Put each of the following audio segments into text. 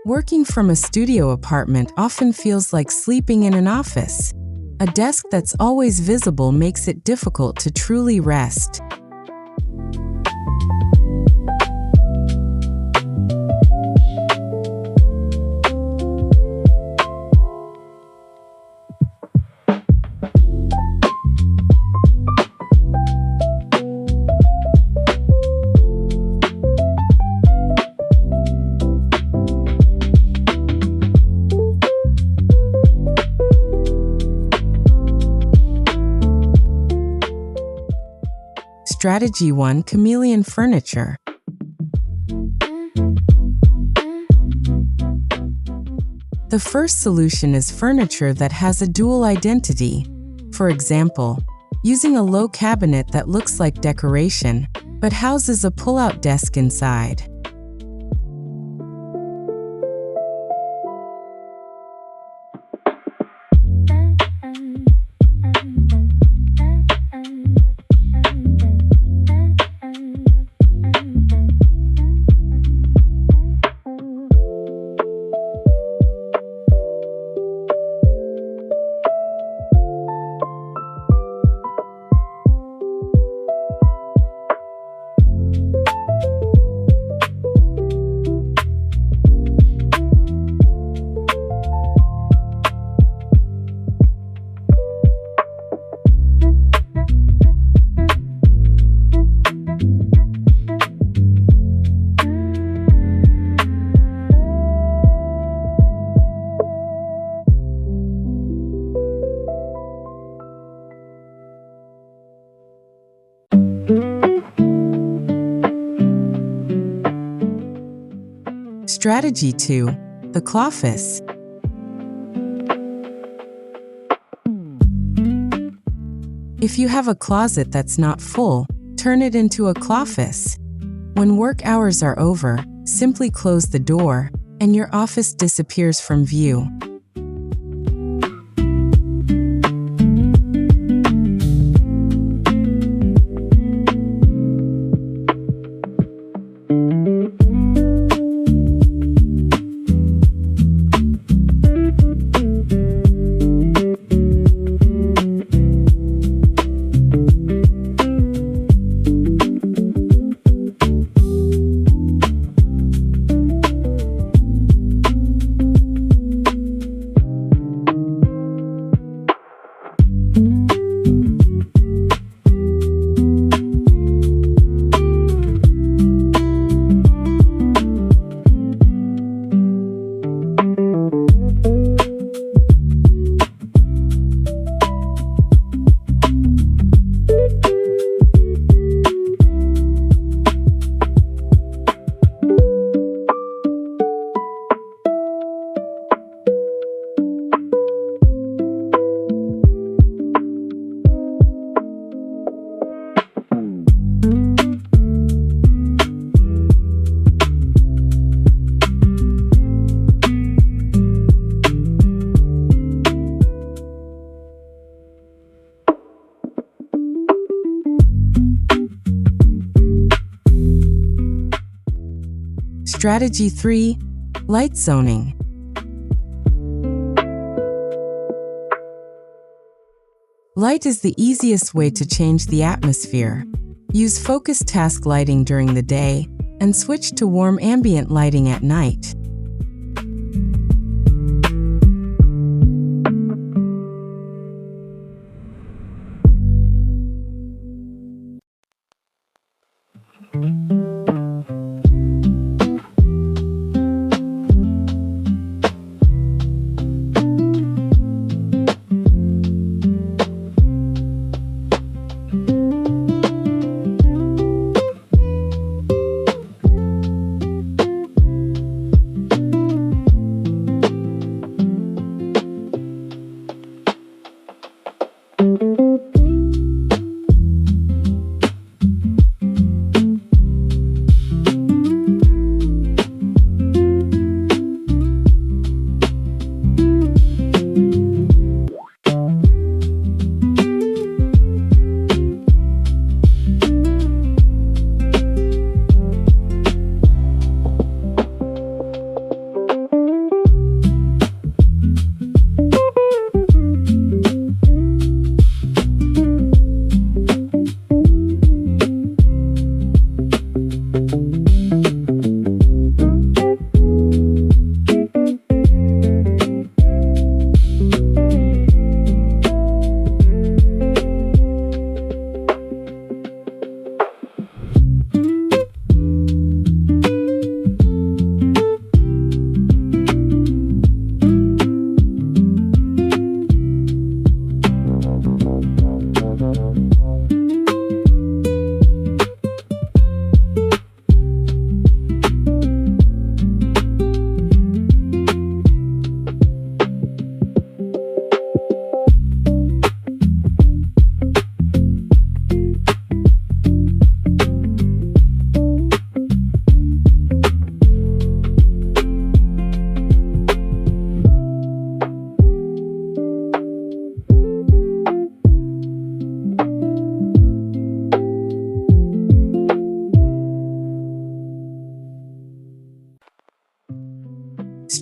Working from a studio apartment often feels like sleeping in an office. A desk that's always visible makes it difficult to truly rest. Strategy 1: Chameleon furniture. The first solution is furniture that has a dual identity. For example, using a low cabinet that looks like decoration, but houses a pull-out desk inside. Strategy 2: The Cloffice. If you have a closet that's not full, turn it into a Cloffice. When work hours are over, simply close the door, and your office disappears from view. Strategy 3: Light zoning. Light is the easiest way to change the atmosphere. Use focused task lighting during the day and switch to warm ambient lighting at night.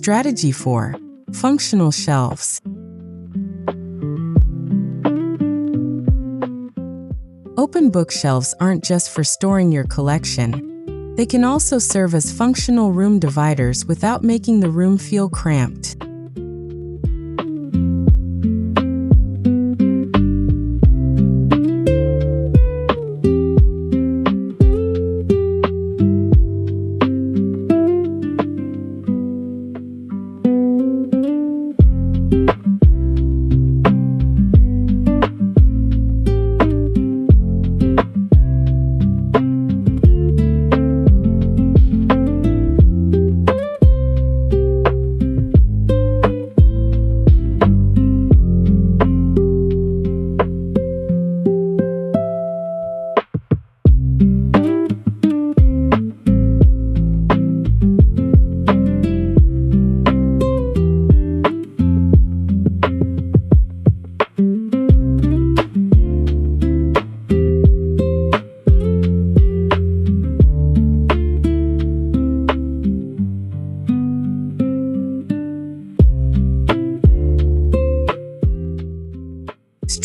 Strategy 4. Functional shelves. Open bookshelves aren't just for storing your collection. They can also serve as functional room dividers without making the room feel cramped.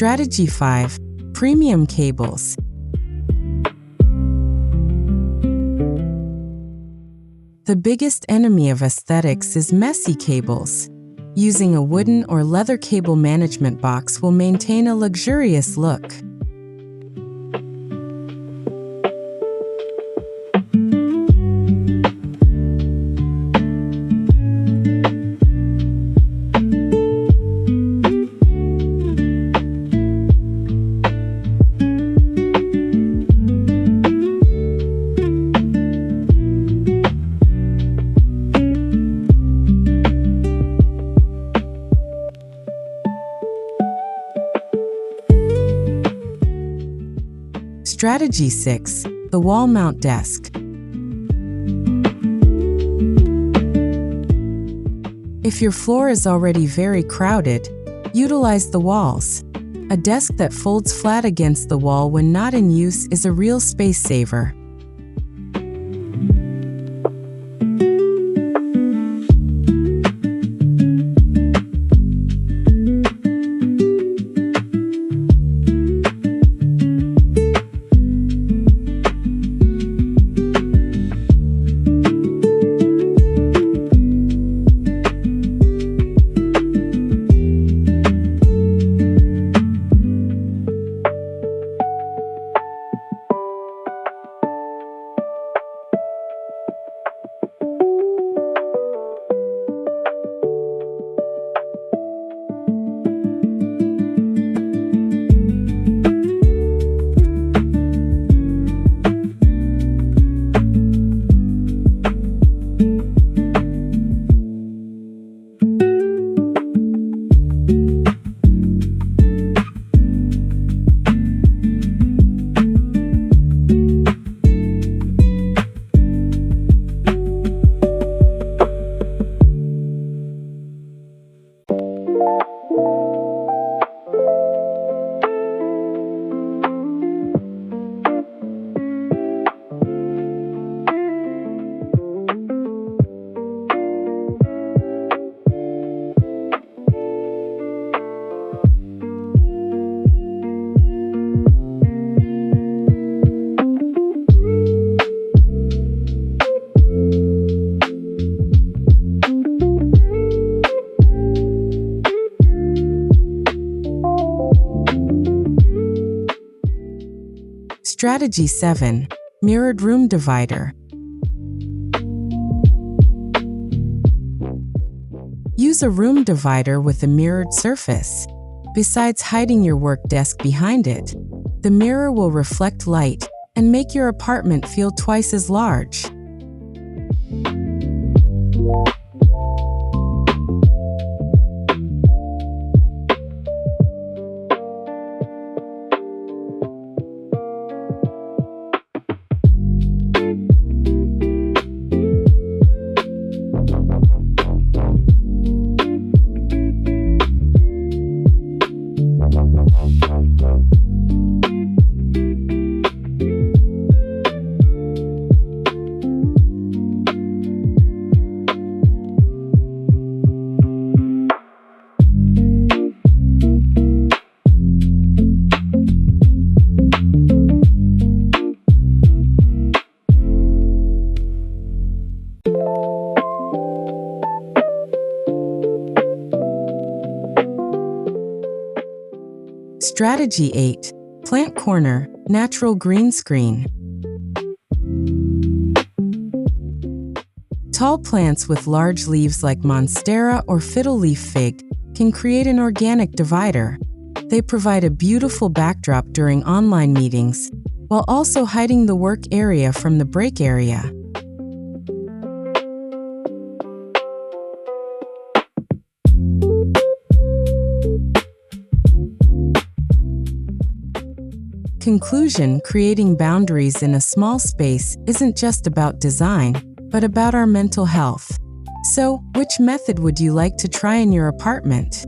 Strategy 5. Premium cables. The biggest enemy of aesthetics is messy cables. Using a wooden or leather cable management box will maintain a luxurious look. Strategy 6. The wall mount desk. If your floor is already very crowded, utilize the walls. A desk that folds flat against the wall when not in use is a real space saver. Strategy 7. Mirrored room divider. Use a room divider with a mirrored surface. Besides hiding your work desk behind it, the mirror will reflect light and make your apartment feel twice as large. Strategy 8. Plant corner, natural green screen. Tall plants with large leaves like monstera or fiddle leaf fig can create an organic divider. They provide a beautiful backdrop during online meetings, while also hiding the work area from the break area. Conclusion: creating boundaries in a small space isn't just about design, but about our mental health. So, which method would you like to try in your apartment?